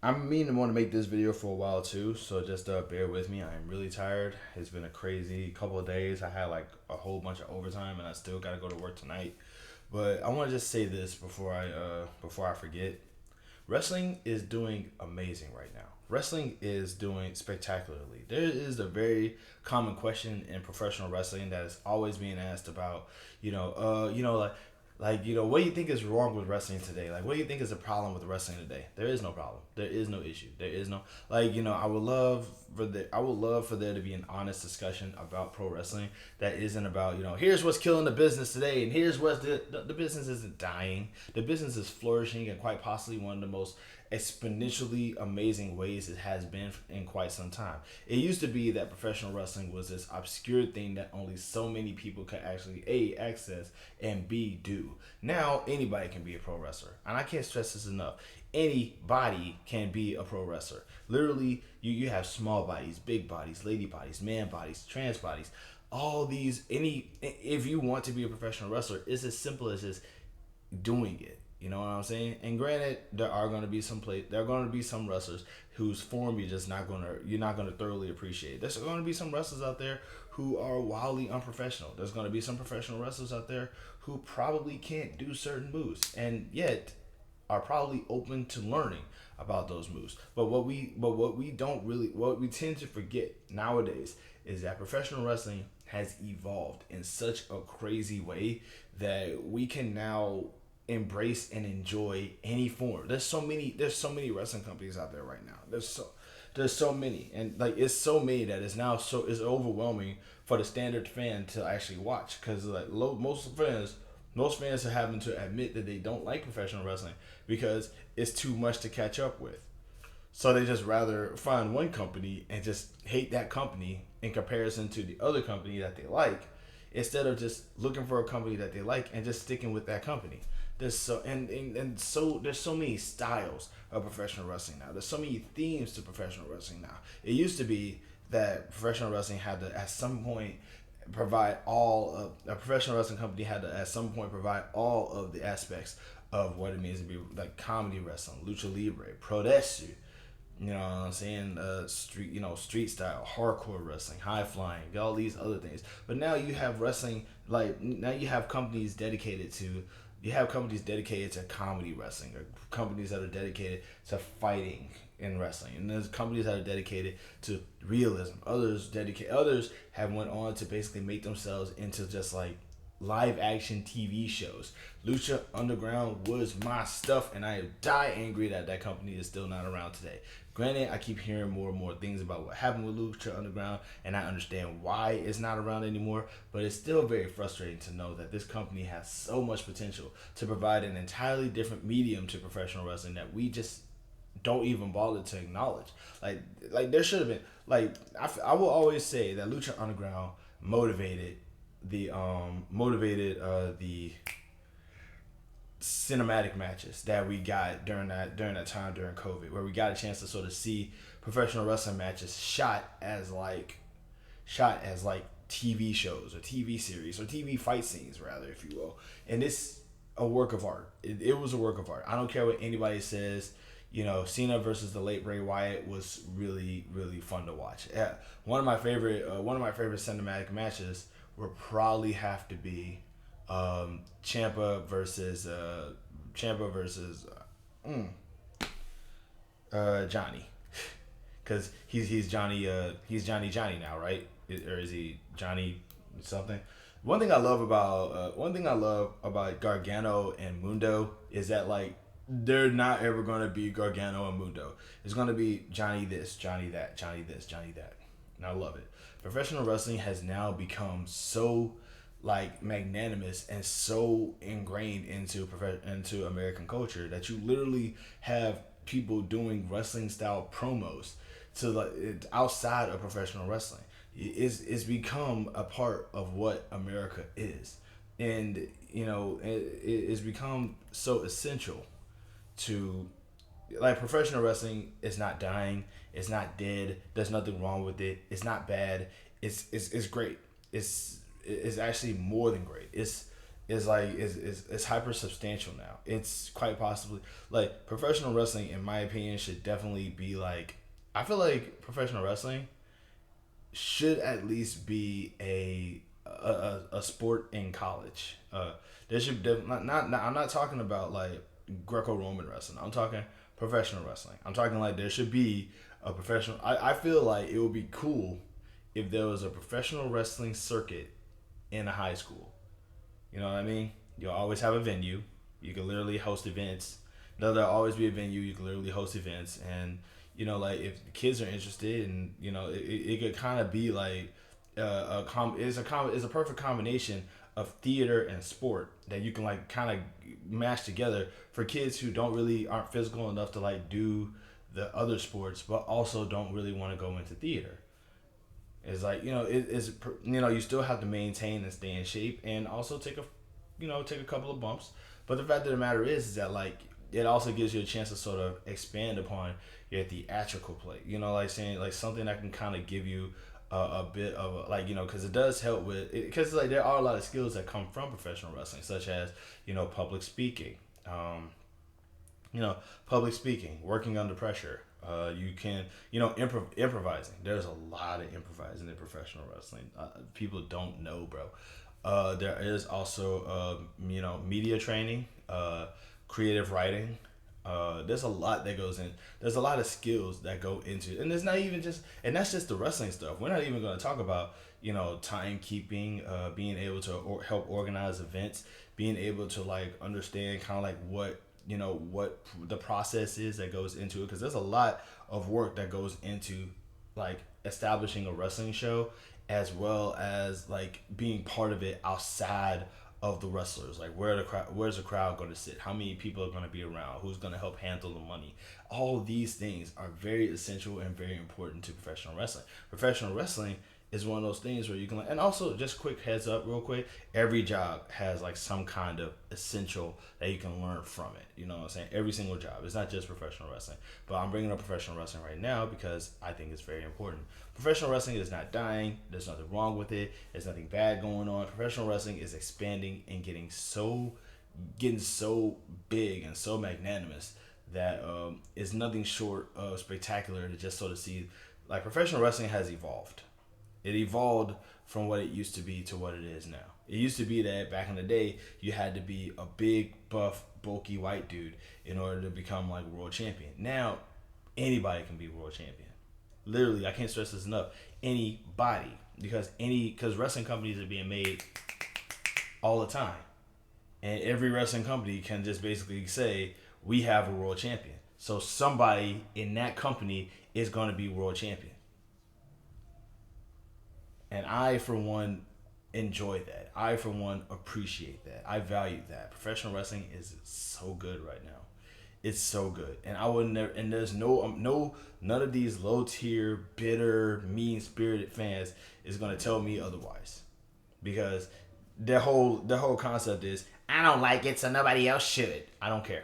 I'm meaning to want to make this video for a while too, so just bear with me. I am really tired. It's been a crazy couple of days. I had like a whole bunch of overtime, and I still got to go to work tonight. But I want to just say this before I forget. Wrestling is doing amazing right now. Wrestling is doing spectacularly. There is a very common question in professional wrestling that is always being asked about, what do you think is wrong with wrestling today? Like, what do you think is the problem with wrestling today? There is no problem. There is no issue. There is no I would love for there to be an honest discussion about pro wrestling that isn't about here's what's killing the business today and here's what the business isn't dying. The business is flourishing and quite possibly one of the most exponentially amazing ways it has been in quite some time. It used to be that professional wrestling was this obscure thing that only so many people could actually A, access, and B, do. Now anybody can be a pro wrestler. And I can't stress this enough. Anybody can be a pro wrestler. Literally, you have small bodies, big bodies, lady bodies, man bodies, trans bodies. All these, if you want to be a professional wrestler, it's as simple as just doing it. You know what I'm saying? And granted, there are going to be some wrestlers whose form you're not gonna thoroughly appreciate. There's going to be some wrestlers out there who are wildly unprofessional. There's going to be some professional wrestlers out there who probably can't do certain moves, and yet are probably open to learning about those moves. What we tend to forget nowadays is that professional wrestling has evolved in such a crazy way that we can now embrace and enjoy any form. There's so many wrestling companies out there right now. There's so many, and like it's so many that it's overwhelming for the standard fan to actually watch, because most fans are having to admit that they don't like professional wrestling because it's too much to catch up with. So they just rather find one company and just hate that company in comparison to the other company that they like, instead of just looking for a company that they like and just sticking with that company. There's so many styles of professional wrestling now. There's so many themes to professional wrestling now. It used to be that professional wrestling had to at some point provide all of a professional wrestling company had to at some point provide all of the aspects of what it means to be like comedy wrestling, lucha libre, pro desu, you know what I'm saying? Street style, hardcore wrestling, high flying, all these other things. But now you have wrestling, like now you have companies dedicated to comedy wrestling, or companies that are dedicated to fighting in wrestling, and there's companies that are dedicated to realism. Others have went on to basically make themselves into just like live action TV shows. Lucha Underground was my stuff, and I die angry that that company is still not around today. Granted, I keep hearing more and more things about what happened with Lucha Underground, and I understand why it's not around anymore, but it's still very frustrating to know that this company has so much potential to provide an entirely different medium to professional wrestling that we just don't even bother to acknowledge. Like there should have been I will always say that Lucha Underground motivated the cinematic matches that we got during that time during COVID, where we got a chance to sort of see professional wrestling matches shot as like TV shows or TV series or TV fight scenes, rather, if you will. And it's a work of art. It was a work of art. I don't care what anybody says. Cena versus the late Bray Wyatt was really, really fun to watch. Yeah, one of my favorite cinematic matches would probably have to be Champa versus Johnny, because he's Johnny now, right? Or is he Johnny something? One thing I love about Gargano and Mundo is that like they're not ever gonna be Gargano and Mundo. It's gonna be Johnny this, Johnny that, Johnny this, Johnny that, and I love it. Professional wrestling has now become so like magnanimous and so ingrained into American culture that you literally have people doing wrestling style promos to like outside of professional wrestling. It's become a part of what America is, and it's become so essential to like professional wrestling is not dying, it's not dead, there's nothing wrong with it, it's not bad, it's great, it's actually more than great. is like is hyper substantial now. It's quite possibly like professional wrestling, in my opinion, should definitely be like. I feel like professional wrestling should at least be a sport in college. There should not I'm not talking about like Greco-Roman wrestling. I'm talking professional wrestling. I'm talking like there should be a professional. I feel like it would be cool if there was a professional wrestling circuit in a high school. You know what I mean? You'll always have a venue. You can literally host events. There'll always be a venue. You can literally host events, and like if the kids are interested, and it could kind of be like it's a perfect combination of theater and sport that you can like kind of mash together for kids who aren't physical enough to like do the other sports, but also don't really want to go into theater. It's like you still have to maintain and stay in shape, and also take a couple of bumps. But the fact of the matter is that like it also gives you a chance to sort of expand upon your theatrical play. Like saying like something that can kind of give you a bit of like because it does help with because like there are a lot of skills that come from professional wrestling, such as public speaking. Public speaking, working under pressure. You can, improvising. There's a lot of improvising in professional wrestling. People don't know, bro. There is also, media training, creative writing. There's a lot that goes in. There's a lot of skills that go into, and it's not even just, and that's just the wrestling stuff. We're not even going to talk about, timekeeping, being able to help organize events, being able to like understand kind of like what the process is that goes into it, because there's a lot of work that goes into like establishing a wrestling show, as well as like being part of it outside of the wrestlers. Like where's the crowd going to sit, how many people are going to be around, who's going to help handle the money. All these things are very essential and very important to professional wrestling. Professional wrestling is one of those things where you can, and also just quick heads up real quick, every job has like some kind of essential that you can learn from it. You know what I'm saying? Every single job. It's not just professional wrestling. But I'm bringing up professional wrestling right now because I think it's very important. Professional wrestling is not dying. There's nothing wrong with it. There's nothing bad going on. Professional wrestling is expanding and getting so big and so magnanimous that is nothing short of spectacular to just sort of see. Like professional wrestling has evolved. It evolved from what it used to be to what it is now. It used to be that back in the day, you had to be a big, buff, bulky white dude in order to become like world champion. Now, anybody can be world champion. Literally, I can't stress this enough. Anybody, because wrestling companies are being made all the time, and every wrestling company can just basically say we have a world champion. So somebody in that company is going to be world champion. And I, for one, enjoy that. I, for one, appreciate that. I value that. Professional wrestling is so good right now. It's so good. And I would never, and there's none of these low tier, bitter, mean spirited fans is going to tell me otherwise. Because their whole concept is, I don't like it, so nobody else should. I don't care.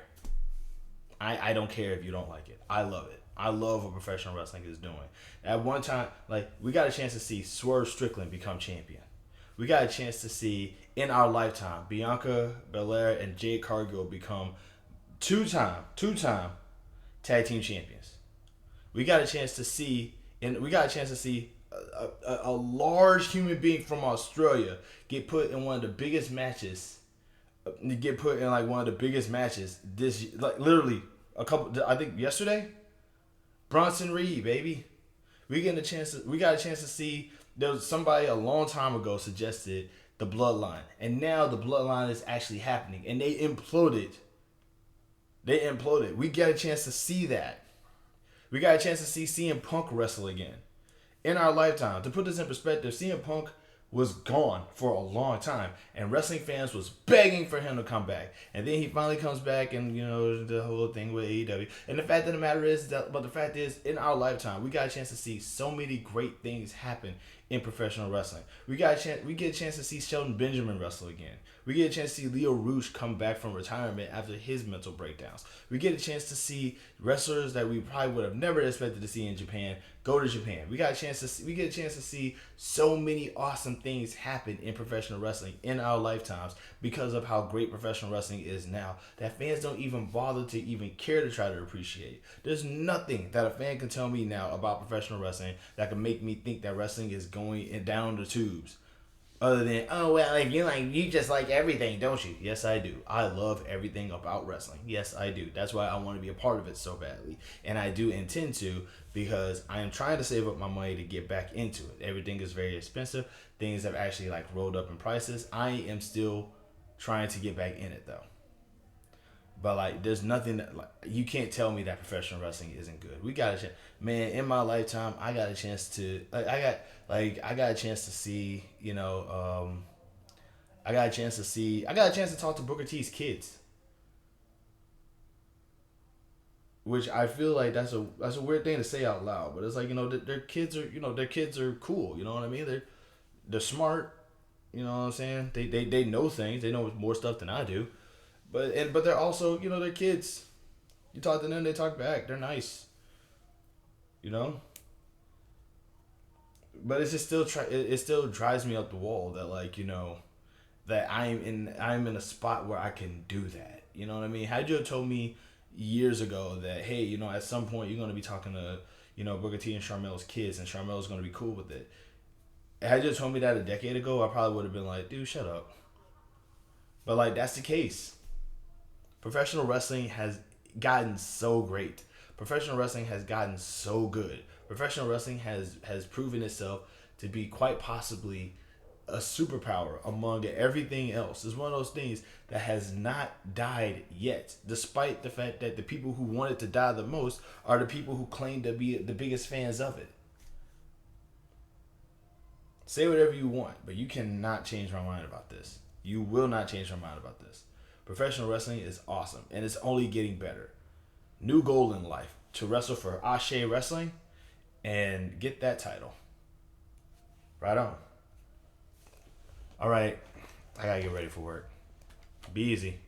I don't care if you don't like it. I love it. I love what professional wrestling is doing. At one time, like, we got a chance to see Swerve Strickland become champion. We got a chance to see, in our lifetime, Bianca Belair and Jade Cargill become two-time tag team champions. We got a chance to see a large human being from Australia get put in one of the biggest matches. This, like, literally I think yesterday. Bronson Reed, baby. We got a chance to see. There was somebody a long time ago suggested the Bloodline, and now the Bloodline is actually happening, and they imploded. We got a chance to see that. We got a chance to see CM Punk wrestle again in our lifetime. To put this in perspective, CM Punk was gone for a long time, and wrestling fans was begging for him to come back, and then he finally comes back, and the whole thing with AEW. And the fact of the matter is in our lifetime, we got a chance to see so many great things happen in professional wrestling. We get a chance to see Shelton Benjamin wrestle again. We get a chance to see Leo Rush come back from retirement after his mental breakdowns. We get a chance to see wrestlers that we probably would have never expected to see in Japan go to Japan. We get a chance to see so many awesome things happen in professional wrestling in our lifetimes because of how great professional wrestling is now that fans don't even bother to even care to try to appreciate. There's nothing that a fan can tell me now about professional wrestling that can make me think that wrestling is going down the tubes. Other than, oh well, you just like everything, don't you? Yes, I do. I love everything about wrestling. Yes, I do. That's why I want to be a part of it so badly, and I do intend to because I am trying to save up my money to get back into it. Everything is very expensive. Things have actually like rolled up in prices. I am still trying to get back in it though. But like, there's nothing that, like, you can't tell me that professional wrestling isn't good. We got a chance, man. In my lifetime, I got a chance to, I got a chance to see, I got a chance to talk to Booker T's kids, which I feel like that's a weird thing to say out loud. But it's like their kids are their kids are cool. You know what I mean? They're smart. You know what I'm saying? They know things. They know more stuff than I do. But they're also they're kids. You talk to them, they talk back. They're nice, you know. But it's just it still drives me up the wall that that I'm in a spot where I can do that. You know what I mean? Had you have told me years ago that hey at some point you're gonna be talking to Booker T and Charmel's kids and Charmel's gonna be cool with it. Had you told me that a decade ago, I probably would have been like, dude, shut up. But like that's the case. Professional wrestling has gotten so great. Professional wrestling has gotten so good. Professional wrestling has proven itself to be quite possibly a superpower among everything else. It's one of those things that has not died yet, despite the fact that the people who want it to die the most are the people who claim to be the biggest fans of it. Say whatever you want, but you cannot change my mind about this. You will not change my mind about this. Professional wrestling is awesome, and it's only getting better. New goal in life, to wrestle for Ashe Wrestling and get that title. Right on. All right, I gotta get ready for work. Be easy.